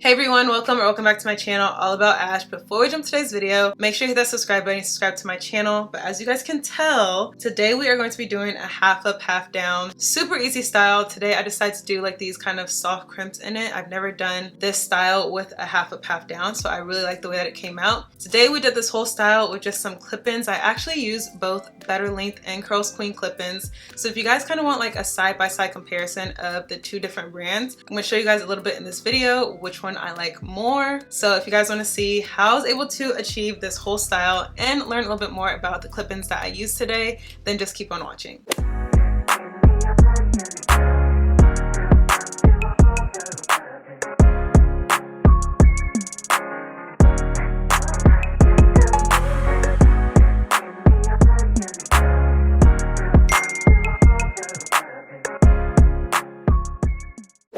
Hey everyone, welcome back to my channel, All About Ash. Before we jump to today's video, make sure you hit that subscribe button and subscribe to my channel. But as you guys can tell, today we are going to be doing a half up, half down, super easy style. Today I decided to do like these kind of soft crimps in it. I've never done this style with a half up, half down, so I really like the way that it came out. Today we did this whole style with just some clip-ins. I actually use both Better Length and Curls Queen clip-ins. So if you guys kind of want like a side-by-side comparison of the two different brands, I'm going to show you guys a little bit in this video which one I like more. So if you guys want to see how I was able to achieve this whole style and learn a little bit more about the clip-ins that I used today, then just keep on watching.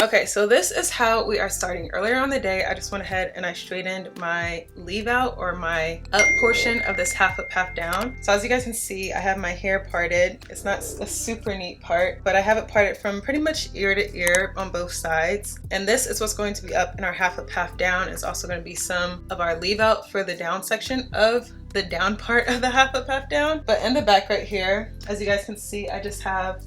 Okay, so this is how we are starting. Earlier on the day, I just went ahead and I straightened my leave out or my up portion of this half up, half down. So as you guys can see, I have my hair parted. It's not a super neat part, but I have it parted from pretty much ear to ear on both sides. And this is what's going to be up in our half up, half down. It's also going to be some of our leave out for the down section of the down part of the half up, half down. But in the back right here, as you guys can see, I just have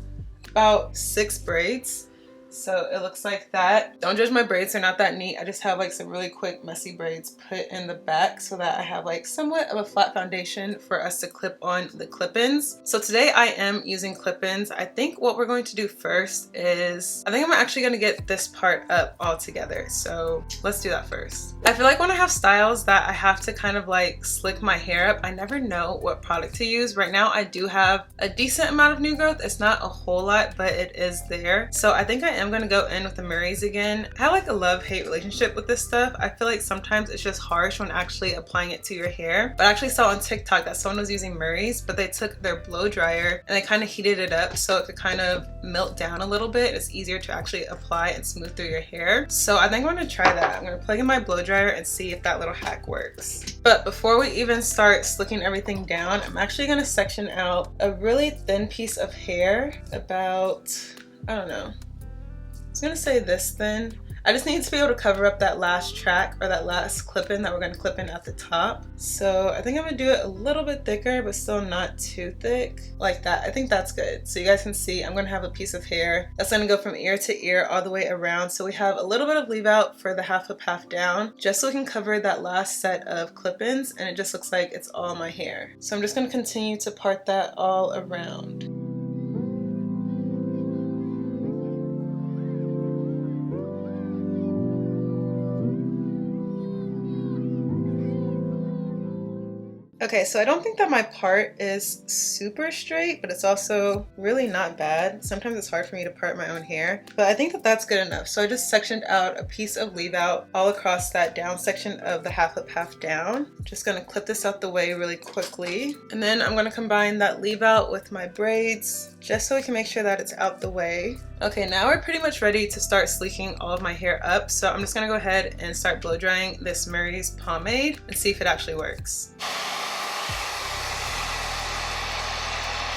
about 6 braids. So it looks like that. Don't judge my braids, they're not that neat. I just have like some really quick messy braids put in the back so that I have like somewhat of a flat foundation for us to clip on the clip-ins. So today I am using clip-ins. I think what we're going to do first is, I think I'm actually gonna get this part up all together. So let's do that first. I feel like when I have styles that I have to kind of like slick my hair up, I never know what product to use. Right now I do have a decent amount of new growth. It's not a whole lot, but it is there. So I think I am gonna go in with the Murray's again. I have like a love-hate relationship with this stuff. I feel like sometimes it's just harsh when actually applying it to your hair. But I actually saw on TikTok that someone was using Murray's, but they took their blow dryer and they kind of heated it up so it could kind of melt down a little bit. It's easier to actually apply and smooth through your hair. So I think I'm gonna try that. I'm gonna plug in my blow dryer and see if that little hack works. But before we even start slicking everything down, I'm actually gonna section out a really thin piece of hair, about, I don't know, I was gonna say this thin. I just need to be able to cover up that last track or that last clip-in that we're gonna clip in at the top. So I think I'm gonna do it a little bit thicker, but still not too thick, like that. I think that's good. So you guys can see, I'm gonna have a piece of hair that's gonna go from ear to ear all the way around. So we have a little bit of leave out for the half up, half down, just so we can cover that last set of clip-ins, and it just looks like it's all my hair. So I'm just gonna continue to part that all around. Okay, so I don't think that my part is super straight, but it's also really not bad. Sometimes it's hard for me to part my own hair, but I think that that's good enough. So I just sectioned out a piece of leave out all across that down section of the half up, half down. Just gonna clip this out the way really quickly. And then I'm gonna combine that leave out with my braids, just so we can make sure that it's out the way. Okay, now we're pretty much ready to start sleeking all of my hair up. So I'm just gonna go ahead and start blow drying this Murray's pomade and see if it actually works.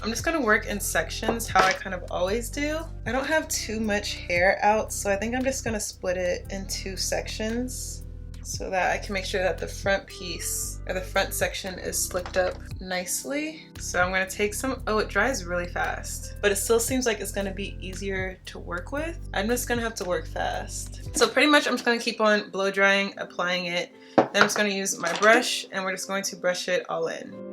I'm just gonna work in sections how I kind of always do. I don't have too much hair out, so I think I'm just gonna split it in 2 sections so that I can make sure that the front piece or the front section is slicked up nicely. So I'm gonna take some, oh, it dries really fast, but it still seems like it's gonna be easier to work with. I'm just gonna have to work fast. So pretty much I'm just gonna keep on blow drying, applying it. Then I'm just gonna use my brush and we're just going to brush it all in.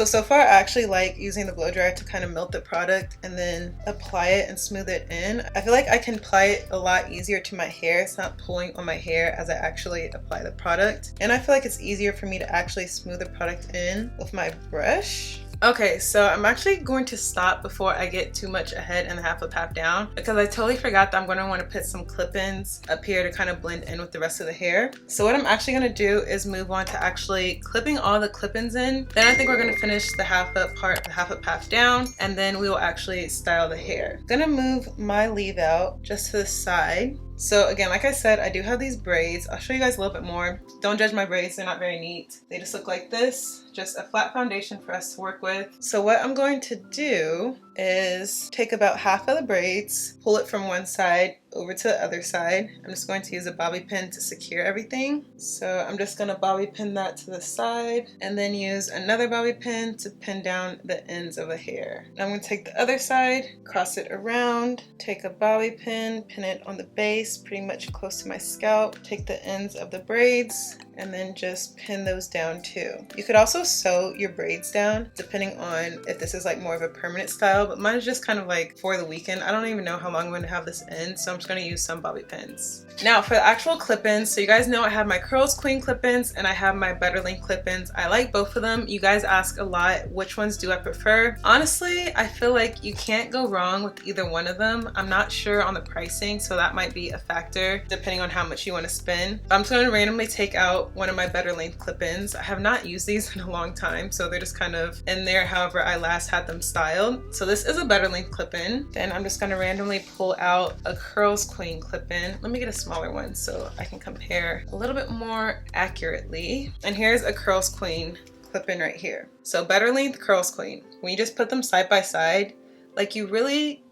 So far I actually like using the blow dryer to kind of melt the product and then apply it and smooth it in. I feel like I can apply it a lot easier to my hair. It's not pulling on my hair as I actually apply the product. And I feel like it's easier for me to actually smooth the product in with my brush. Okay, so I'm actually going to stop before I get too much ahead and half up, half down, because I totally forgot that I'm going to want to put some clip-ins up here to kind of blend in with the rest of the hair. So what I'm actually going to do is move on to actually clipping all the clip-ins in. Then I think we're going to finish the half up part, the half up, half down, and then we will actually style the hair. I'm gonna move my leave out just to the side. So again, like I said, I do have these braids. I'll show you guys a little bit more. Don't judge my braids, they're not very neat. They just look like this, just a flat foundation for us to work with. So what I'm going to do is take about half of the braids, pull it from one side over to the other side. I'm just going to use a bobby pin to secure everything. So I'm just gonna bobby pin that to the side and then use another bobby pin to pin down the ends of the hair. Now I'm gonna take the other side, cross it around, take a bobby pin, pin it on the base, pretty much close to my scalp, take the ends of the braids, and then just pin those down too. You could also sew your braids down depending on if this is like more of a permanent style, but mine is just kind of like for the weekend. I don't even know how long I'm going to have this in, so I'm just going to use some bobby pins. Now for the actual clip-ins, so you guys know I have my Curls Queen clip-ins and I have my Better Length clip-ins. I like both of them. You guys ask a lot, which ones do I prefer? Honestly, I feel like you can't go wrong with either one of them. I'm not sure on the pricing, so that might be a factor depending on how much you want to spend. But I'm just going to randomly take out one of my Better Length clip-ins. I have not used these in a long time, so they're just kind of in there however I last had them styled. So this is a Better Length clip-in. Then I'm just going to randomly pull out a Curls Queen clip-in. Let me get a smaller one so I can compare a little bit more accurately. And here's a Curls Queen clip-in right here. So Better Length, Curls Queen. When you just put them side by side, like you really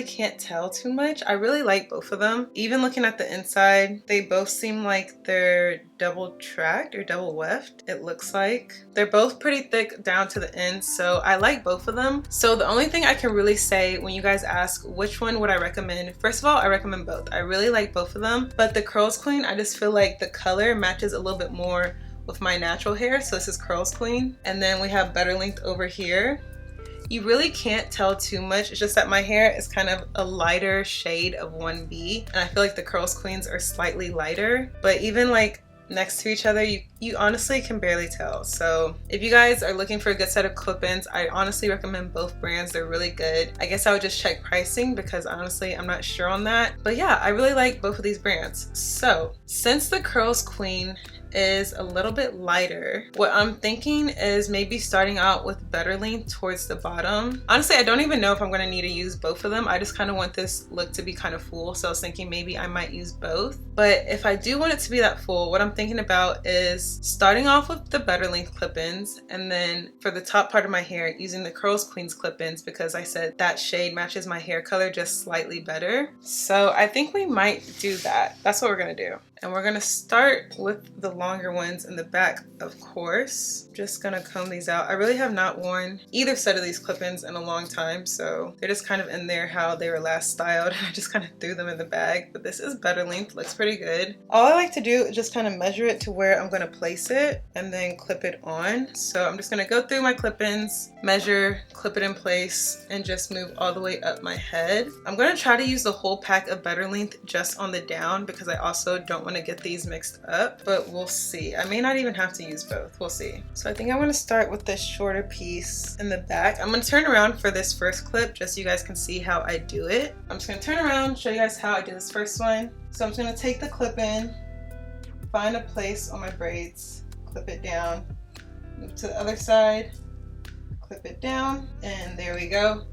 can't tell too much. I really like both of them. Even looking at the inside, they both seem like they're double tracked or double weft, it looks like. They're both pretty thick down to the end, so I like both of them. So the only thing I can really say when you guys ask which one would I recommend, first of all, I recommend both. I really like both of them, but the Curls Queen, I just feel like the color matches a little bit more with my natural hair. So this is Curls Queen. And then we have Better Length over here. You really can't tell too much. It's just that my hair is kind of a lighter shade of 1B, and I feel like the Curls Queens are slightly lighter, but even like next to each other, you honestly can barely tell. So if you guys are looking for a good set of clip-ins, I honestly recommend both brands. They're really good. I guess I would just check pricing because honestly I'm not sure on that, but yeah, I really like both of these brands. So since the Curls Queen is a little bit lighter, what I'm thinking is maybe starting out with Better Length towards the bottom. Honestly, I don't even know if I'm going to need to use both of them. I just kind of want this look to be kind of full, so I was thinking maybe I might use both. But if I do want it to be that full, what I'm thinking about is starting off with the Better Length clip-ins, and then for the top part of my hair using the Curls Queens clip-ins, because I said that shade matches my hair color just slightly better. So I think we might do that. That's what we're going to do. And we're gonna start with the longer ones in the back, of course. Just gonna comb these out. I really have not worn either set of these clip-ins in a long time, so they're just kind of in there how they were last styled. I just kind of threw them in the bag, but this is Better Length, looks pretty good. All I like to do is just kind of measure it to where I'm gonna place it and then clip it on. So I'm just gonna go through my clip-ins, measure, clip it in place, and just move all the way up my head. I'm gonna try to use the whole pack of Better Length just on the down because I also don't want to get these mixed up, but we'll see. I may not even have to use both. We'll see. So I think I'm going to start with this shorter piece in the back. I'm going to turn around for this first clip just so you guys can see how I do it. I'm just going to turn around, show you guys how I do this first one. So I'm just going to take the clip in, find a place on my braids, clip it down, move to the other side, clip it down, and there we go.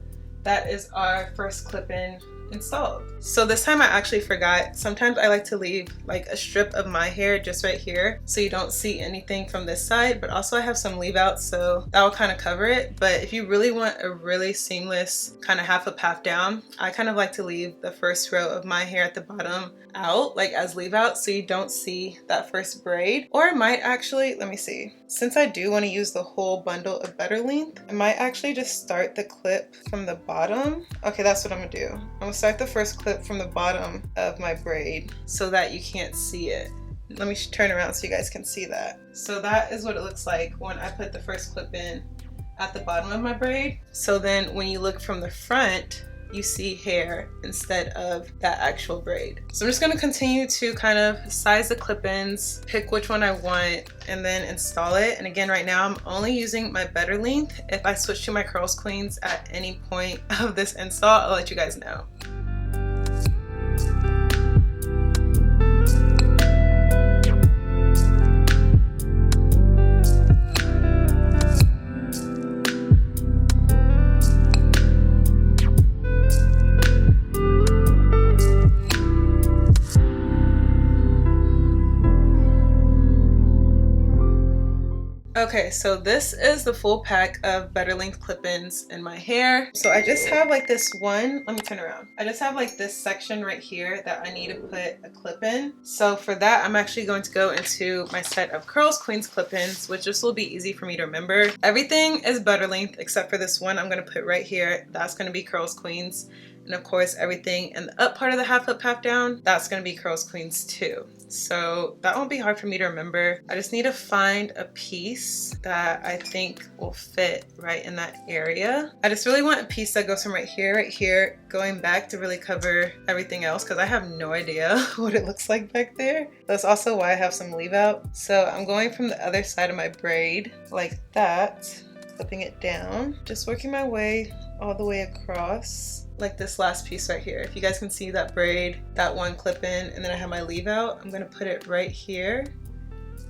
That is our first clip in installed. So this time I actually forgot. Sometimes I like to leave like a strip of my hair just right here so you don't see anything from this side, but also I have some leave out, so that will kind of cover it. But if you really want a really seamless kind of half up, half down, I kind of like to leave the first row of my hair at the bottom out, like as leave out, so you don't see that first braid. Or I might actually, let me see, since I do want to use the whole bundle of Better Length, I might actually just start the clip from the bottom. Okay, that's what I'm gonna do. I'm gonna start the first clip from the bottom of my braid so that you can't see it. Let me turn around so you guys can see that. So that is what it looks like when I put the first clip in at the bottom of my braid. So then when you look from the front, you see hair instead of that actual braid. So I'm just going to continue to kind of size the clip-ins, pick which one I want, and then install it. And again, right now I'm only using my better length. If I switch to my Curls Queens at any point of this install, I'll let you guys know. Okay, so this is the full pack of better length clip-ins in my hair. So I just have like this one, let me turn around. I just have like this section right here that I need to put a clip in. So for that, I'm actually going to go into my set of Curls Queens clip-ins, which this will be easy for me to remember. Everything is better length except for this one I'm gonna put right here. That's gonna be Curls Queens. And of course, everything in the up part of the half up, half down, that's gonna be Curls Queens too. So that won't be hard for me to remember. I just need to find a piece that I think will fit right in that area. I just really want a piece that goes from right here, going back to really cover everything else because I have no idea what it looks like back there. That's also why I have some leave out. So I'm going from the other side of my braid like that, clipping it down, just working my way all the way across. Like this last piece right here. If you guys can see that braid, that one clip in, and then I have my leave out, I'm gonna put it right here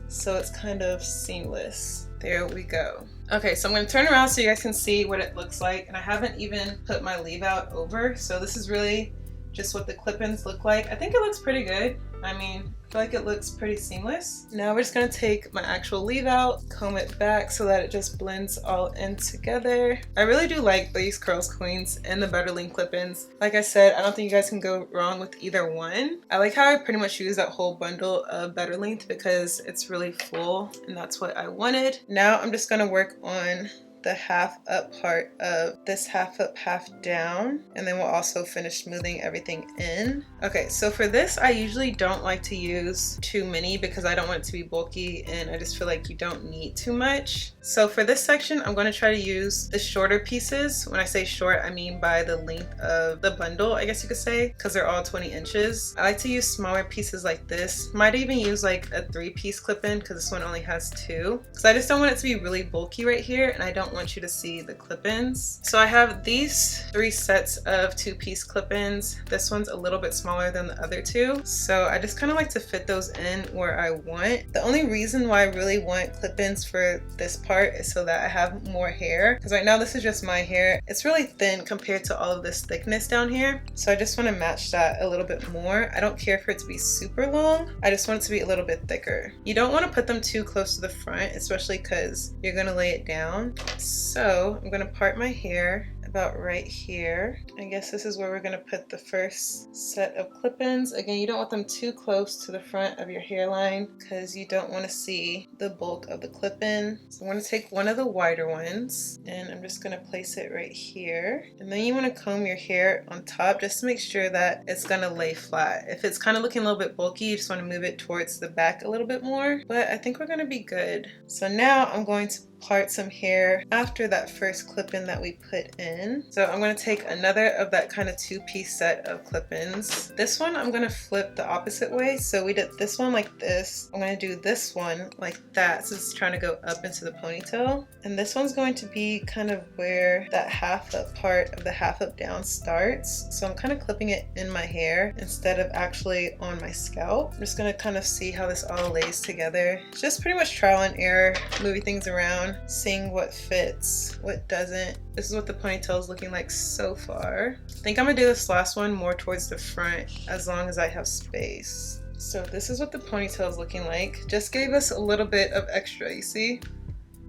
so it's kind of seamless. There we go. Okay, so I'm gonna turn around so you guys can see what it looks like, and I haven't even put my leave out over, so this is really just what the clip-ins look like. I think it looks pretty good. I mean, I feel like it looks pretty seamless. Now we're just gonna take my actual leave out, comb it back so that it just blends all in together. I really do like these Curls Queens and the better length clip-ins. Like I said, I don't think you guys can go wrong with either one. I like how I pretty much use that whole bundle of better length because it's really full and that's what I wanted. Now I'm just gonna work on the half up part of this half up, half down, and then we'll also finish smoothing everything in. Okay, so for this, I usually don't like to use too many because I don't want it to be bulky and I just feel like you don't need too much. So for this section, I'm going to try to use the shorter pieces. When I say short, I mean by the length of the bundle, I guess you could say, because they're all 20 inches. I like to use smaller pieces like this. Might even use like a 3-piece clip-in because this one only has 2. Because I just don't want it to be really bulky right here and I don't want you to see the clip-ins. So I have these 3 sets of 2-piece clip-ins. This one's a little bit smaller than the other 2. So I just kind of like to fit those in where I want. The only reason why I really want clip-ins for this part is so that I have more hair. Because right now this is just my hair. It's really thin compared to all of this thickness down here. So I just want to match that a little bit more. I don't care for it to be super long. I just want it to be a little bit thicker. You don't want to put them too close to the front, especially because you're going to lay it down. So I'm gonna part my hair about right here. I guess this is where we're gonna put the first set of clip-ins. Again, you don't want them too close to the front of your hairline because you don't want to see the bulk of the clip-in. So I'm gonna take one of the wider ones and I'm just gonna place it right here. And then you want to comb your hair on top just to make sure that it's gonna lay flat. If it's kind of looking a little bit bulky, you just want to move it towards the back a little bit more. But I think we're gonna be good. So now I'm going to part some hair after that first clip-in that we put in. So I'm going to take another of that kind of 2-piece set of clip-ins. This one I'm going to flip the opposite way. So we did this one like this. I'm going to do this one like that. So it's trying to go up into the ponytail. And this one's going to be kind of where that half up part of the half up down starts. So I'm kind of clipping it in my hair instead of actually on my scalp. I'm just going to kind of see how this all lays together. It's just pretty much trial and error, moving things around, seeing what fits, what doesn't. This is what the ponytail is looking like so far. I think I'm gonna do this last one more towards the front as long as I have space. So this is what the ponytail is looking like. Just gave us a little bit of extra, you see?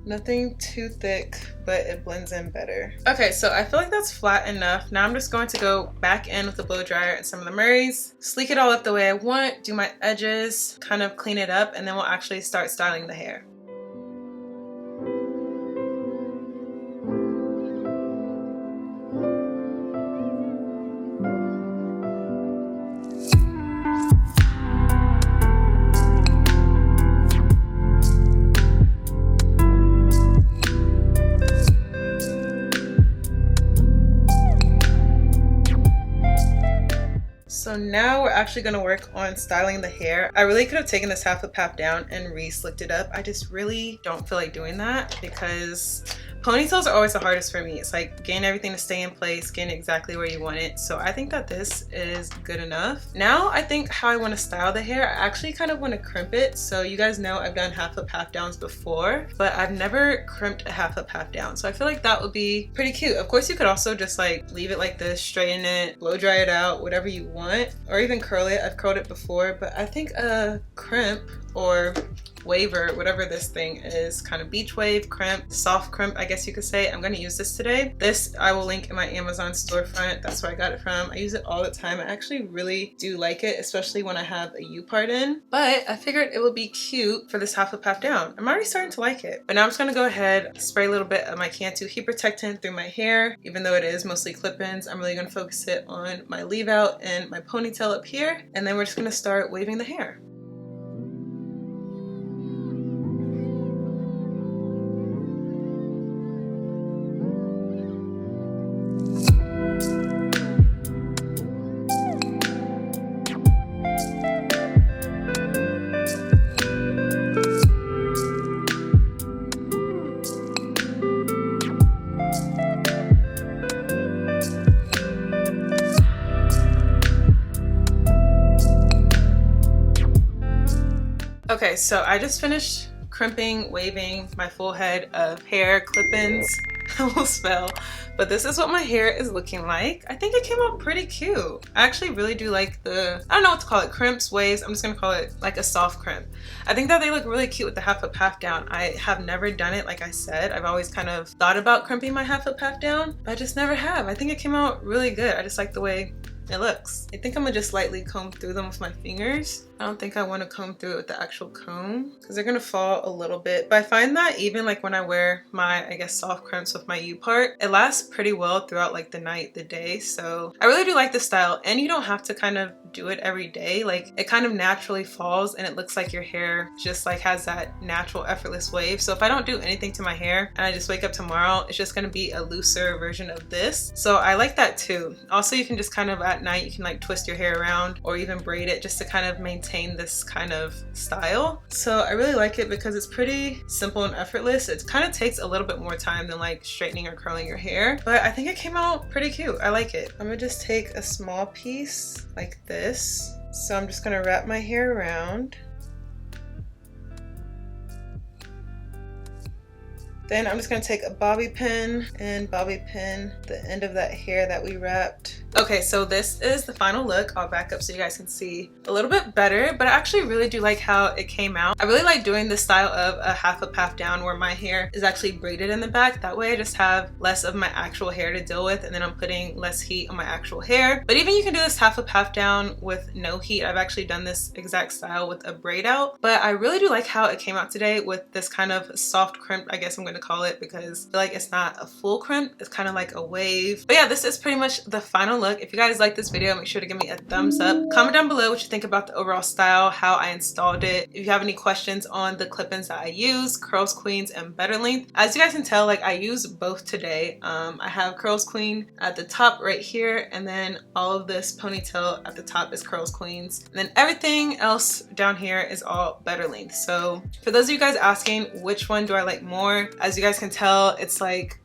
Nothing too thick, but it blends in better. Okay, so I feel like that's flat enough. Now I'm just going to go back in with the blow dryer and some of the Murrays, sleek it all up the way I want, do my edges, kind of clean it up, and then we'll actually start styling the hair. So now we're actually gonna work on styling the hair. I really could have taken this half a puff down and re-slicked it up. I just really don't feel like doing that because ponytails are always the hardest for me. It's like getting everything to stay in place, getting exactly where you want it. So I think that this is good enough. Now I think how I want to style the hair, I actually kind of want to crimp it. So you guys know I've done half up, half downs before, but I've never crimped a half up, half down. So I feel like that would be pretty cute. Of course, you could also just like leave it like this, straighten it, blow dry it out, whatever you want, or even curl it. I've curled it before, but I think a crimp or waver, whatever this thing is, kind of beach wave, crimp, soft crimp, I guess you could say. I'm going to use this today. This I will link in my Amazon storefront. That's where I got it from. I use it all the time. I actually really do like it, especially when I have a U part in. But I figured it would be cute for this half a puff down. I'm already starting to like it. But now I'm just going to go ahead, spray a little bit of my Cantu heat protectant through my hair. Even though it is mostly clip-ins, I'm really going to focus it on my leave out and my ponytail up here. And then we're just going to start waving the hair. Okay, so I just finished crimping, waving my full head of hair, clip-ins. I will spell, but this is what my hair is looking like. I think it came out pretty cute. I actually really do like the, I don't know what to call it, crimps, waves. I'm just gonna call it like a soft crimp. I think that they look really cute with the half up, half down. I have never done it, like I said. I've always kind of thought about crimping my half up, half down, but I just never have. I think it came out really good. I just like the way it looks. I think I'm gonna just lightly comb through them with my fingers. I don't think I want to comb through it with the actual comb because they're gonna fall a little bit. But I find that even like when I wear my, I guess, soft crimps with my U part, it lasts pretty well throughout like the night, the day. So I really do like this style, and you don't have to kind of do it every day. Like it kind of naturally falls and it looks like your hair just like has that natural effortless wave. So if I don't do anything to my hair and I just wake up tomorrow, it's just gonna be a looser version of this. So I like that too. Also, you can just kind of at night, you can like twist your hair around or even braid it just to kind of maintain this kind of style. So I really like it because it's pretty simple and effortless. It kind of takes a little bit more time than like straightening or curling your hair, but I think it came out pretty cute. I like it. I'm gonna just take a small piece like this. So I'm just gonna wrap my hair around. Then I'm just gonna take a bobby pin and bobby pin the end of that hair that we wrapped. Okay, so this is the final look. I'll back up so you guys can see a little bit better, but I actually really do like how it came out. I really like doing this style of a half up, half down where my hair is actually braided in the back. That way I just have less of my actual hair to deal with, and then I'm putting less heat on my actual hair. But even you can do this half up, half down with no heat. I've actually done this exact style with a braid out, but I really do like how it came out today with this kind of soft crimp, I guess I'm going to call it, because I feel like it's not a full crimp. It's kind of like a wave. But yeah, this is pretty much the final look. If you guys like this video, make sure to give me a thumbs up. Comment down below what you think about the overall style, how I installed it. If you have any questions on the clip-ins that I use, curls queens and better length. As you guys can tell, like I use both today. I have curls queen at the top right here, and then all of this ponytail at the top is curls queens, and then everything else down here is all better length. So for those of you guys asking which one do I like more, as you guys can tell, it's like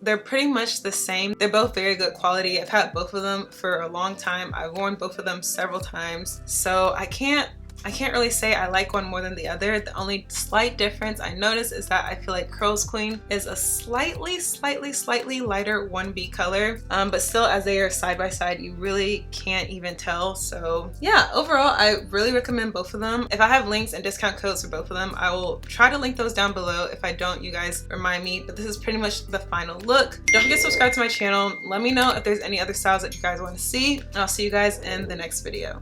they're pretty much the same. They're both very good quality. I've had both of them for a long time. I've worn both of them several times, so I can't really say I like one more than the other. The only slight difference I noticed is that I feel like Curls Queen is a slightly lighter 1B color, but still, as they are side by side, you really can't even tell. So yeah, overall, I really recommend both of them. If I have links and discount codes for both of them, I will try to link those down below. If I don't, you guys remind me. But this is pretty much the final look. Don't forget to subscribe to my channel. Let me know if there's any other styles that you guys want to see, and I'll see you guys in the next video.